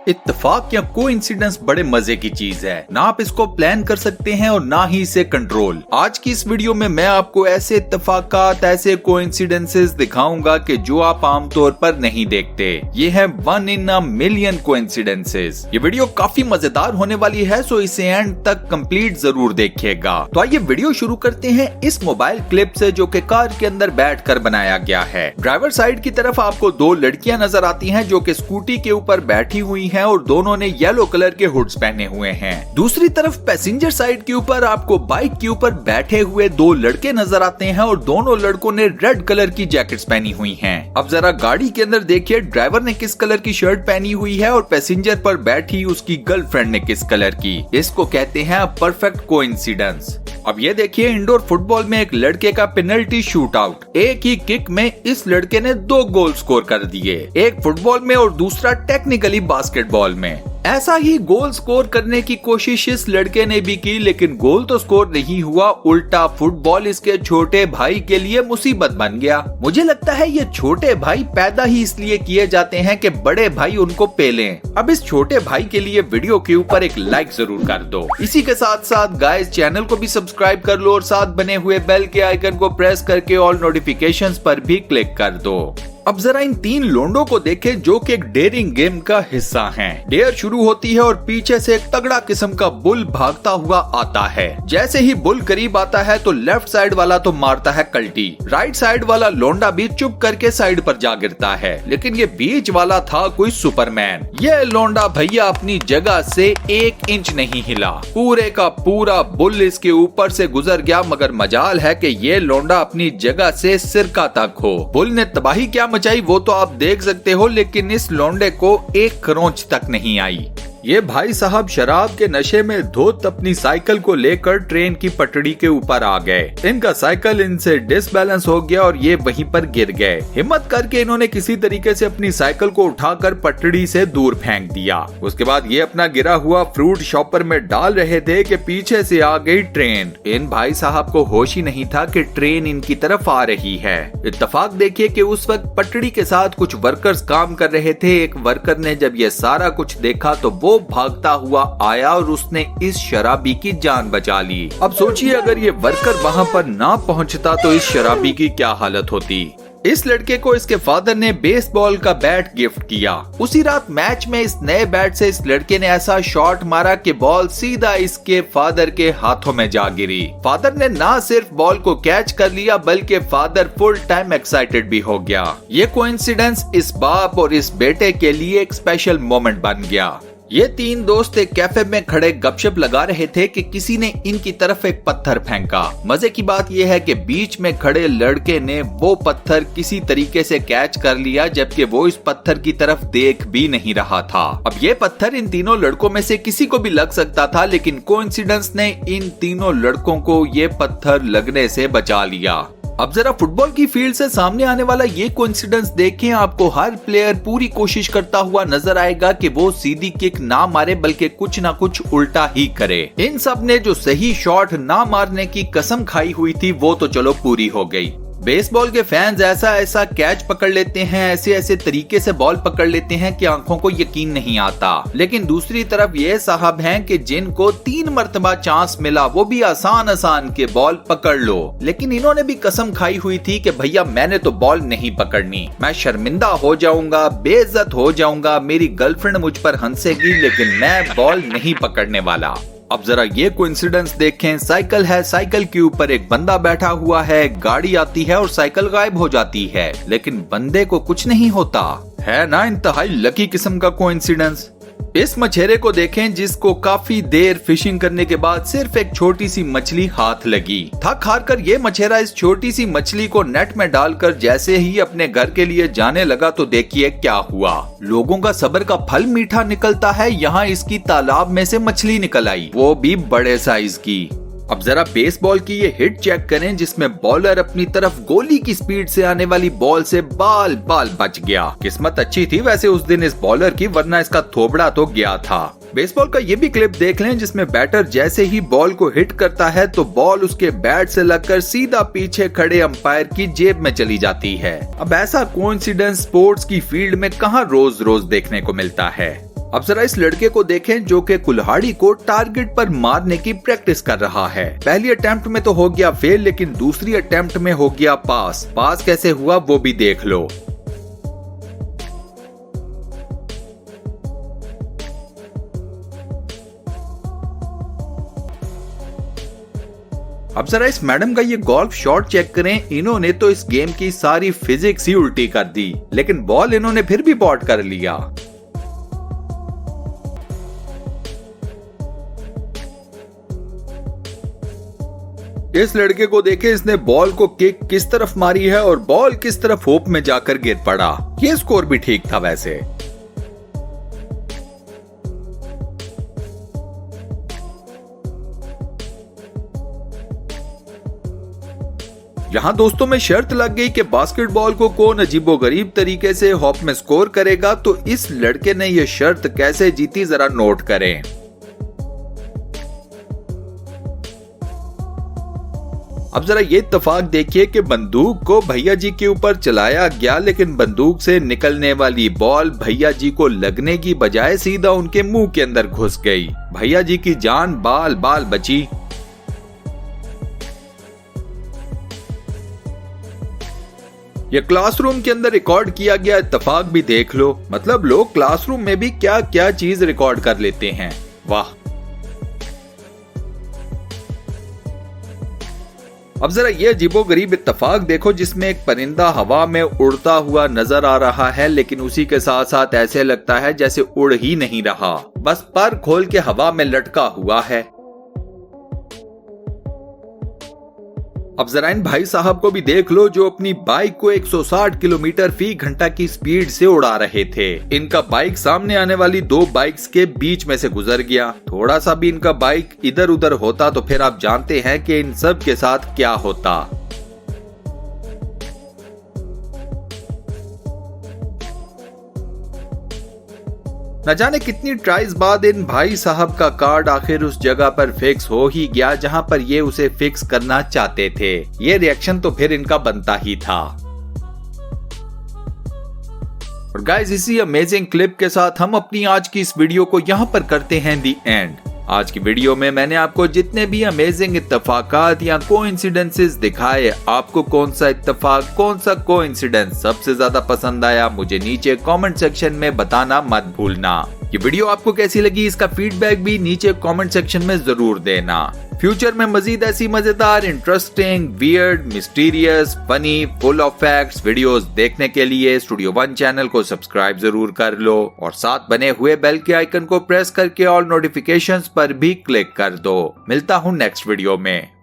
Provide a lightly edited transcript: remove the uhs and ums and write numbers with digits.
इत्तेफाक या कोइंसिडेंस बड़े मजे की चीज है, ना आप इसको प्लान कर सकते हैं और ना ही इसे कंट्रोल। आज की इस वीडियो में मैं आपको ऐसे इत्तेफाकात, ऐसे कोइंसिडेंसेस दिखाऊंगा कि जो आप आमतौर पर नहीं देखते। ये है 1 in a million कोइंसिडेंसेस। ये वीडियो काफी मजेदार होने वाली है, सो इसे एंड तक कंप्लीट जरूर देखिएगा। तो आइए वीडियो शुरू करते हैं इस मोबाइल क्लिप से, जो कि कार के अंदर बैठकर बनाया गया है। ड्राइवर साइड की तरफ आपको दो लड़कियां नजर आती हैं जो कि स्कूटी के ऊपर बैठी हुई हैं और दोनों ने येलो कलर के हुड्स पहने हुए हैं। दूसरी तरफ पैसेंजर साइड के ऊपर आपको बाइक के ऊपर बैठे हुए दो लड़के नजर आते हैं और दोनों लड़कों ने रेड कलर की जैकेट्स पहनी हुई हैं। अब जरा गाड़ी के अंदर देखिए, ड्राइवर ने किस कलर की शर्ट पहनी हुई है और पैसेंजर पर बैठी उसकी गर्लफ्रेंड ने किस कलर की। इसको कहते हैं परफेक्ट कोइंसिडेंस। अब ये देखिए, इंडोर फुटबॉल में एक लड़के का पेनल्टी शूट आउट। एक ही किक में इस लड़के ने 2 गोल स्कोर कर दिए, एक फुटबॉल में और दूसरा टेक्निकली बास्केटबॉल में। ऐसा ही गोल स्कोर करने की कोशिश इस लड़के ने भी की, लेकिन गोल तो स्कोर नहीं हुआ, उल्टा फुटबॉल इसके छोटे भाई के लिए मुसीबत बन गया। मुझे लगता है ये छोटे भाई पैदा ही इसलिए किए जाते हैं कि बड़े भाई उनको पेलें। अब इस छोटे भाई के लिए वीडियो के ऊपर एक लाइक जरूर कर दो। इसी के साथ साथ गाइस, चैनल को भी सब्सक्राइब कर लो और साथ बने हुए बेल के आइकन को प्रेस करके ऑल नोटिफिकेशंस पर भी क्लिक कर दो। अब जरा इन 3 लोंडों को देखें जो कि एक डेयरिंग गेम का हिस्सा हैं। डेयर शुरू होती है और पीछे से एक तगड़ा किस्म का बुल भागता हुआ आता है। जैसे ही बुल करीब आता है तो लेफ्ट साइड वाला तो मारता है कल्टी, राइट साइड वाला लोंडा भी चुप करके साइड पर जा गिरता है, लेकिन ये बीच वाला था कोई सुपरमैन। ये लोंडा भैया अपनी जगह से 1 इंच नहीं हिला, पूरे का पूरा बुल इसके ऊपर से गुजर गया। मगर मजाल है कि ये लोंडा अपनी जगह से सिरका तक हो। बुल ने तबाही क्या मचाई वो तो आप देख सकते हो, लेकिन इस लोंडे को 1 खरोंच तक नहीं आई। ये भाई साहब शराब के नशे में धोत अपनी साइकिल को लेकर ट्रेन की पटड़ी के ऊपर आ गए। इनका साइकिल इनसे डिसबैलेंस हो गया और ये वहीं पर गिर गए। हिम्मत करके इन्होंने किसी तरीके से अपनी साइकिल को उठाकर पटड़ी से दूर फेंक दिया। उसके बाद ये अपना गिरा हुआ फ्रूट शॉपर में डाल रहे थे कि पीछे से आ गई ट्रेन। इन भाई साहब को होश ही नहीं था कि ट्रेन इनकी तरफ आ रही है। इत्तेफाक देखिए कि उस वक्त पटड़ी के साथ कुछ वर्कर्स काम कर रहे थे। एक वर्कर ने जब ये सारा कुछ देखा तो वो भागता हुआ आया और उसने इस शराबी की जान बचा ली। अब सोचिए, अगर ये वर्कर वहां पर ना पहुंचता तो इस शराबी की क्या हालत होती। इस लड़के को इसके फादर ने बेसबॉल का बैट गिफ्ट किया। उसी रात मैच में इस नए बैट से इस लड़के ने ऐसा शॉट मारा कि बॉल सीधा इसके फादर के हाथों में जा गिरी। फादर ने ना सिर्फ बॉल को कैच कर लिया, बल्कि फादर फुल टाइम एक्साइटेड भी हो गया। ये कोइंसिडेंस इस बाप और इस बेटे के लिए एक स्पेशल मोमेंट बन गया। ये 3 दोस्त एक कैफे में खड़े गपशप लगा रहे थे कि किसी ने इनकी तरफ एक पत्थर फेंका। मजे की बात यह है कि बीच में खड़े लड़के ने वो पत्थर किसी तरीके से कैच कर लिया, जबकि वो इस पत्थर की तरफ देख भी नहीं रहा था। अब ये पत्थर इन तीनों लड़कों में से किसी को भी लग सकता था, लेकिन कोइंसिडेंस ने इन तीनों लड़कों को ये पत्थर लगने से बचा लिया। अब जरा फुटबॉल की फील्ड से सामने आने वाला ये कोइंसिडेंस देखें। आपको हर प्लेयर पूरी कोशिश करता हुआ नजर आएगा कि वो सीधी किक ना मारे, बल्कि कुछ ना कुछ उल्टा ही करे। इन सब ने जो सही शॉट ना मारने की कसम खाई हुई थी वो तो चलो पूरी हो गई। बेसबॉल के फैंस ऐसा कैच पकड़ लेते हैं, ऐसे तरीके से बॉल पकड़ लेते हैं कि आंखों को यकीन नहीं आता। लेकिन दूसरी तरफ ये साहब हैं कि जिनको 3 मरतबा चांस मिला, वो भी आसान के बॉल पकड़ लो, लेकिन इन्होंने भी कसम खाई हुई थी कि भैया मैंने तो बॉल नहीं पकड़नी, मैं शर्मिंदा हो जाऊंगा, बेइज्जत हो जाऊंगा, मेरी गर्लफ्रेंड मुझ पर हंसेगी, लेकिन मैं बॉल नहीं पकड़ने वाला। अब जरा ये कोइंसिडेंस देखें। साइकिल है, साइकिल के ऊपर एक बंदा बैठा हुआ है, गाड़ी आती है और साइकिल गायब हो जाती है, लेकिन बंदे को कुछ नहीं होता। है ना इंतहाई लकी किस्म का कोइंसिडेंस। इस मछेरे को देखें जिसको काफी देर फिशिंग करने के बाद सिर्फ एक छोटी सी मछली हाथ लगी। थक हार कर ये मछेरा इस छोटी सी मछली को नेट में डालकर जैसे ही अपने घर के लिए जाने लगा तो देखिए क्या हुआ। लोगों का सब्र का फल मीठा निकलता है। यहाँ इसकी तालाब में से मछली निकल आई, वो भी बड़े साइज की। अब जरा बेसबॉल की ये हिट चेक करें जिसमें बॉलर अपनी तरफ गोली की स्पीड से आने वाली बॉल से बाल बच गया। किस्मत अच्छी थी वैसे उस दिन इस बॉलर की, वरना इसका थोबड़ा तो गया था। बेसबॉल का ये भी क्लिप देख लें जिसमें बैटर जैसे ही बॉल को हिट करता है तो बॉल उसके बैट से लगकर सीधा पीछे खड़े अंपायर की जेब में चली जाती है। अब ऐसा कोइंसिडेंस स्पोर्ट्स की फील्ड में कहां रोज देखने को मिलता है। अब जरा इस लड़के को देखें जो कि कुल्हाड़ी को टारगेट पर मारने की प्रैक्टिस कर रहा है। पहली अटेम्प्ट में तो हो गया फेल, लेकिन दूसरी अटेम्प्ट में हो गया पास। पास कैसे हुआ वो भी देख लो। अब जरा इस मैडम का ये गोल्फ शॉट चेक करें। इन्होंने तो इस गेम की सारी फिजिक्स ही उल्टी कर दी, लेकिन बॉल इन्होंने फिर भी बॉट कर लिया। इस लड़के को देखें, इसने बॉल को किक किस तरफ मारी है और बॉल किस तरफ होप में जाकर गिर पड़ा। ये स्कोर भी ठीक था वैसे। यहाँ दोस्तों में शर्त लग गई कि बास्केटबॉल को कौन अजीबोगरीब तरीके से हॉप में स्कोर करेगा। तो इस लड़के ने यह शर्त कैसे जीती, जरा नोट करें। अब जरा ये इत्तेफाक देखिए कि बंदूक को भैया जी के ऊपर चलाया गया, लेकिन बंदूक से निकलने वाली बॉल भैया जी को लगने की बजाय सीधा उनके मुंह के अंदर घुस गई। भैया जी की जान बाल बाल बची। ये क्लासरूम के अंदर रिकॉर्ड किया गया इत्तेफाक भी देख लो। मतलब लोग क्लासरूम में भी क्या क्या चीज रिकॉर्ड कर लेते हैं। वाह। अब जरा ये अजीबोगरीब इत्तेफाक देखो, जिसमें एक परिंदा हवा में उड़ता हुआ नजर आ रहा है, लेकिन उसी के साथ साथ ऐसे लगता है जैसे उड़ ही नहीं रहा, बस पर खोल के हवा में लटका हुआ है। अब जरा इन भाई साहब को भी देख लो, जो अपनी बाइक को 160 किलोमीटर फी घंटा की स्पीड से उड़ा रहे थे। इनका बाइक सामने आने वाली दो बाइक्स के बीच में से गुजर गया। थोड़ा सा भी इनका बाइक इधर उधर होता तो फिर आप जानते हैं कि इन सब के साथ क्या होता। न जाने कितनी ट्राइज बाद इन भाई साहब का कार्ड आखिर उस जगह पर फिक्स हो ही गया जहां पर ये उसे फिक्स करना चाहते थे। ये रिएक्शन तो फिर इनका बनता ही था। और गाइस, इसी अमेजिंग क्लिप के साथ हम अपनी आज की इस वीडियो को यहां पर करते हैं दी एंड। आज की वीडियो में मैंने आपको जितने भी अमेजिंग इत्तेफाकात या कोइंसिडेंसेस दिखाए, आपको कौन सा इत्तेफाक, कौन सा कोइंसिडेंस सबसे ज्यादा पसंद आया, मुझे नीचे कमेंट सेक्शन में बताना मत भूलना। ये वीडियो आपको कैसी लगी, इसका फीडबैक भी नीचे कमेंट सेक्शन में जरूर देना। फ्यूचर में मजीद ऐसी मजेदार, interesting, weird, mysterious, funny, full of facts videos देखने के लिए स्टूडियो वन चैनल को सब्सक्राइब जरूर कर लो और साथ बने हुए बेल के आइकन को प्रेस करके ऑल नोटिफिकेशंस पर भी क्लिक कर दो। मिलता हूँ नेक्स्ट वीडियो में।